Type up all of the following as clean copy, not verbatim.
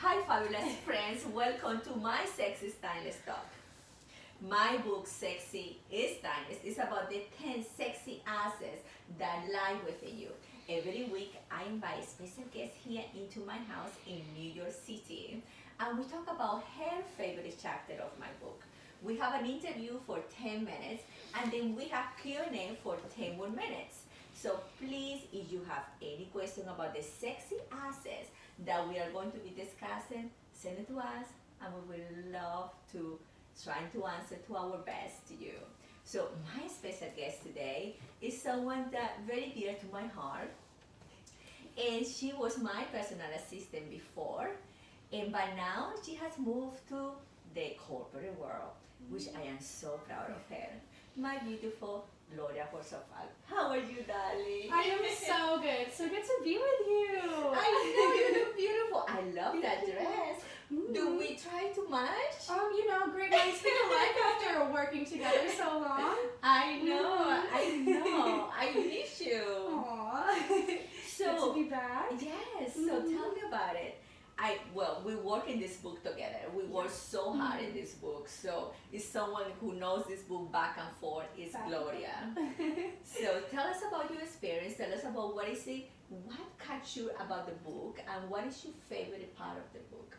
Hi, fabulous friends. Welcome to my Sexy Stylist Talk. My book, Sexy is Stylist, is about the 10 sexy assets that lie within you. Every week, I invite special guests here into my house in New York City, and we talk about her favorite chapter of my book. We have an interview for 10 minutes, and then we have Q&A for 10 more minutes. So please, if you have any question about the sexy assets that we are going to be discussing, send it to us, and we will love to try to answer to our best to you. So my special guest today is someone that very dear to my heart, and she was my personal assistant before, and by now she has moved to the corporate world, which I am so proud of her. My beautiful Gloria Holzapfel. How are you, darling? I am so good. So good to be with you. I know you look beautiful. I love that dress. Do we try to match? Great minds think alike after working together so long. I know. I miss you. Aww. So, good to be back. Yes. So tell me about it. We work in this book together. We work so hard in this book. So it's someone who knows this book back and forth is Gloria. So tell us about your experience. Tell us about what caught you about the book, and what is your favorite part of the book?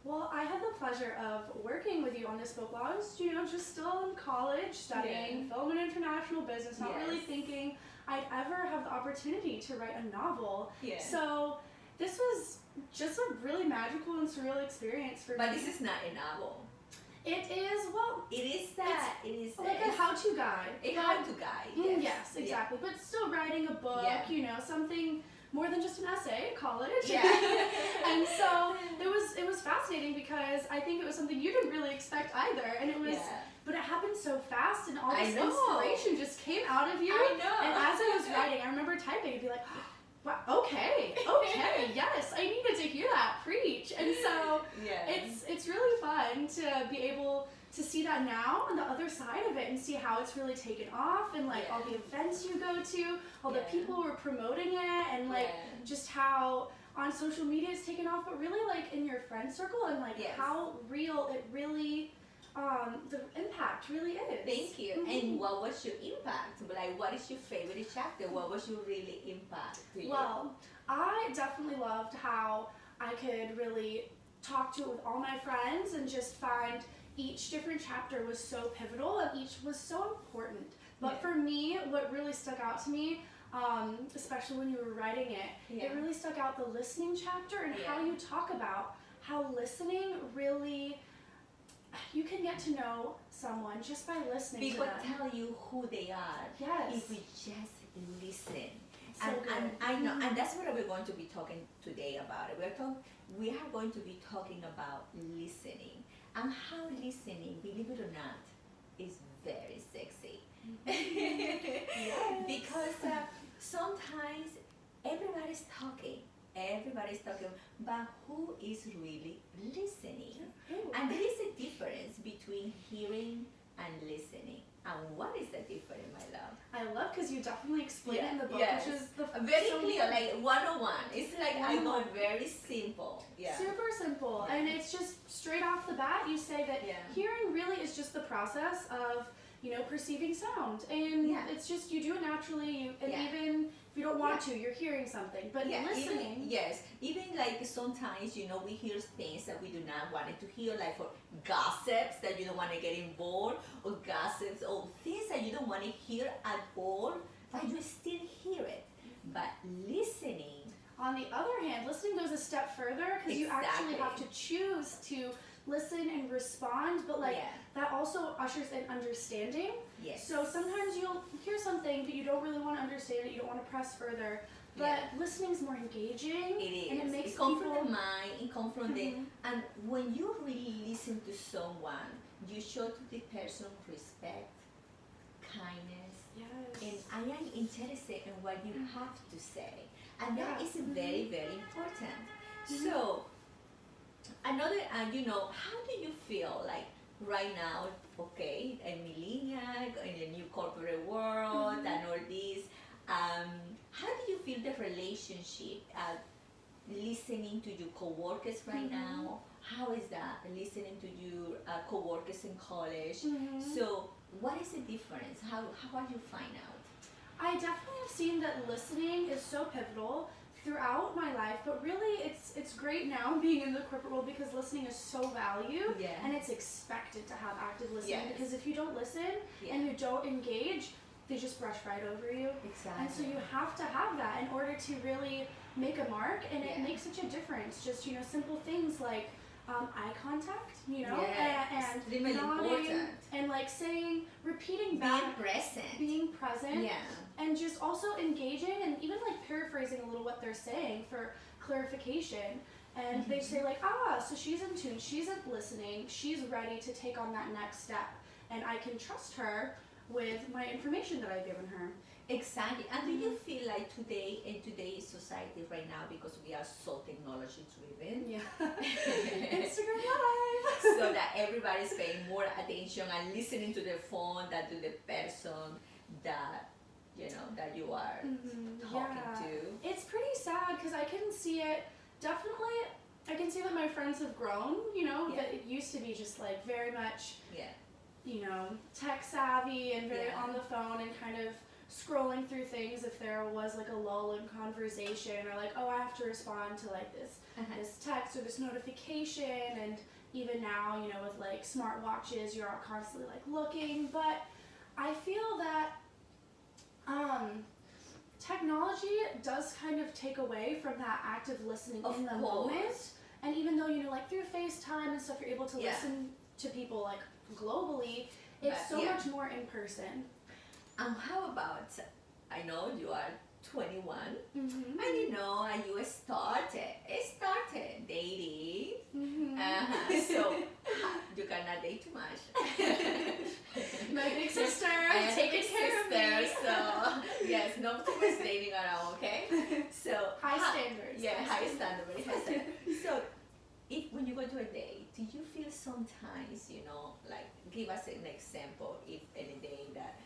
Well, I had the pleasure of working with you on this book while I was, just still in college studying film and international business, not really thinking I'd ever have the opportunity to write a novel. So this was just a really magical and surreal experience for me. But this is not a novel. It is, well... It is that. It is like a how-to guide. A how-to guide, yes, exactly. But still writing a book, something more than just an essay at college. And so it was fascinating because I think it was something you didn't really expect either. And it was... But it happened so fast, and all this inspiration just came out of you. I know. And as I was writing, I remember typing and be like... Wow, okay, yes, I needed to hear that, preach. And so it's really fun to be able to see that now on the other side of it and see how it's really taken off, and all the events you go to, all the people who are promoting it, and just how on social media it's taken off, but really in your friend circle, and how real it really the impact really is. Thank you. And what was your impact? What is your favorite chapter? What was your really impact to you? Well, I definitely loved how I could really talk to it with all my friends and just find each different chapter was so pivotal and each was so important. But for me, what really stuck out to me, especially when you were writing it, it really stuck out the listening chapter, and how you talk about how listening really... You can get to know someone just by listening People to them. tell you who they are if we just listen. So and I know, and that's what we're going to be talking today about. We are going to be talking about listening, and how listening, believe it or not, is very sexy. Because sometimes everybody's talking, but who is really listening? And there is a difference between hearing and listening. And what is the difference, my love? I love, because you definitely explain it in the book, which is very clear, 101. It's I know, very simple. Super simple. And it's just straight off the bat, you say that hearing really is just the process of perceiving sound, and it's just you do it naturally, and even if you don't want to, you're hearing something, but listening. Even sometimes we hear things that we do not want to hear, for gossips that you don't want to get involved, or gossips or things that you don't want to hear at all, but you still hear it. But listening, on the other hand, listening goes a step further, because you actually have to choose to listen and respond, but that also ushers in understanding. So sometimes you'll hear something, but you don't really want to understand it, you don't want to press further, but listening is more engaging. It is. And it makes it comes from the mind, it comes from and when you really listen to someone, you show to the person respect, kindness, and I am interested in what you have to say, and that is very, very important. So another, how do you feel right now, in millennial, in the new corporate world, and all this, how do you feel the relationship listening to your coworkers right now? How is that listening to your coworkers in college? So what is the difference? How are you find out? I definitely have seen that listening is so pivotal throughout my life, but really it's great now being in the corporate world because listening is so valued and it's expected to have active listening because if you don't listen and you don't engage, they just brush right over you. Exactly. And so you have to have that in order to really make a mark, and it makes such a difference. Just, simple things like eye contact, and nodding, and like saying, repeating back, being present, and just also engaging and even like paraphrasing a little what they're saying for clarification. And they say like, so she's in tune, she's listening, she's ready to take on that next step, and I can trust her with my information that I've given her. Exactly. And do you feel like today, in today's society right now, because we are so technology driven, Instagram Live, so that everybody's paying more attention and listening to the phone than to the person that that you are talking to. It's pretty sad because I can see it. Definitely, I can see that my friends have grown. That it used to be just like very much. Tech savvy and very on the phone and kind of scrolling through things if there was like a lull in conversation, or like, I have to respond to like this text or this notification. And even now, with like smart watches, you're constantly like looking. But I feel that technology does kind of take away from that active listening in the moment. And even though, like through FaceTime and stuff, you're able to listen to people like globally, it's so much more in person. How about, I know you are 21, and you started dating, so you cannot date too much. My big sister, taking care of me. So yes, no too much dating around, okay? So high standards. Yeah, high standards. So when you go to a date, do you feel sometimes, like, give us an example, if any day that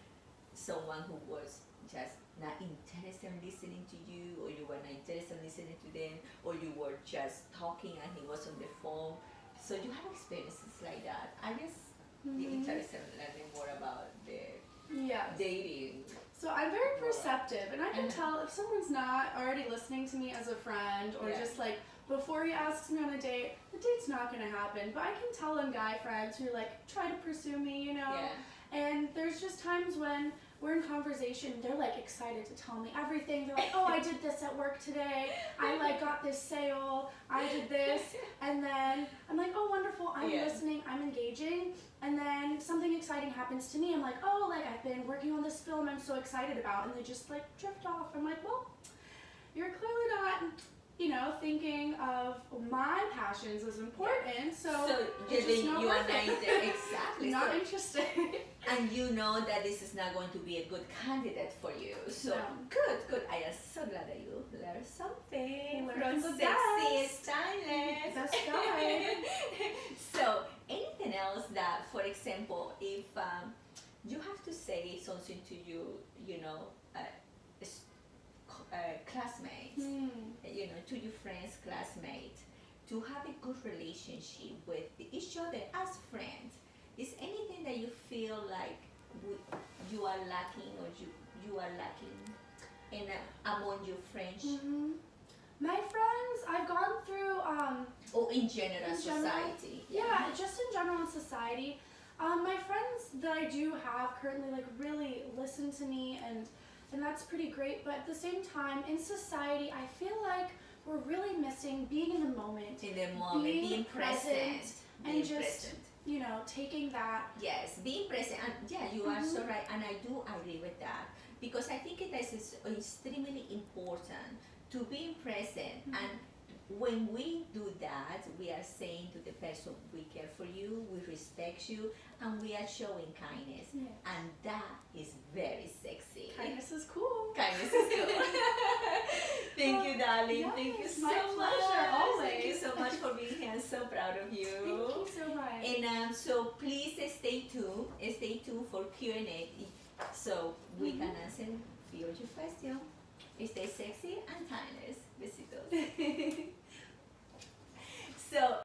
someone who was just not interested in listening to you, or you were not interested in listening to them, or you were just talking and he was on the phone. So you have experiences like that. I just be interested in learning more about the dating. So I'm very perceptive, and I can tell if someone's not already listening to me as a friend, or just like before he asks me on a date, the date's not going to happen. But I can tell in guy friends who like try to pursue me, And there's just times when we're in conversation, they're like excited to tell me everything. They're like, I did this at work today. I like got this sale. I did this. And then I'm like, wonderful. I'm listening. I'm engaging. And then something exciting happens to me. I'm like, I've been working on this film I'm so excited about. And they just like drift off. I'm like, well, you're clearly not, thinking of my passions as important. So you are not exactly not interested. And you know that this is not going to be a good candidate for you. So good. I am so glad that you learned something from the Sexy Stylist. Best guy. So anything else that, for example, if you have to say something to classmates, to your friends, classmates, to have a good relationship with each other as friends, is anything that you feel like you are lacking, or you are lacking among your friends? My friends, I've gone through in general society. Just in general in society. My friends that I do have currently like really listen to me, and that's pretty great. But at the same time, in society, I feel like we're really missing being in the moment. Being present. And just, taking that. Yes, being present. And you are so right. And I do agree with that. Because I think it is extremely important to be present. And when we do that, we are saying to the person, we care for you, we respect you, and we are showing kindness. And that is very sexy. Kindness is cool. Kindness is cool. Thank you, darling. Thank you so much. My pleasure, always. Thank you so much for being here. I'm so proud of you. Thank you so much. And so please stay tuned. Stay tuned for Q&A, so we can answer your question. Stay sexy and timeless. Besitos. So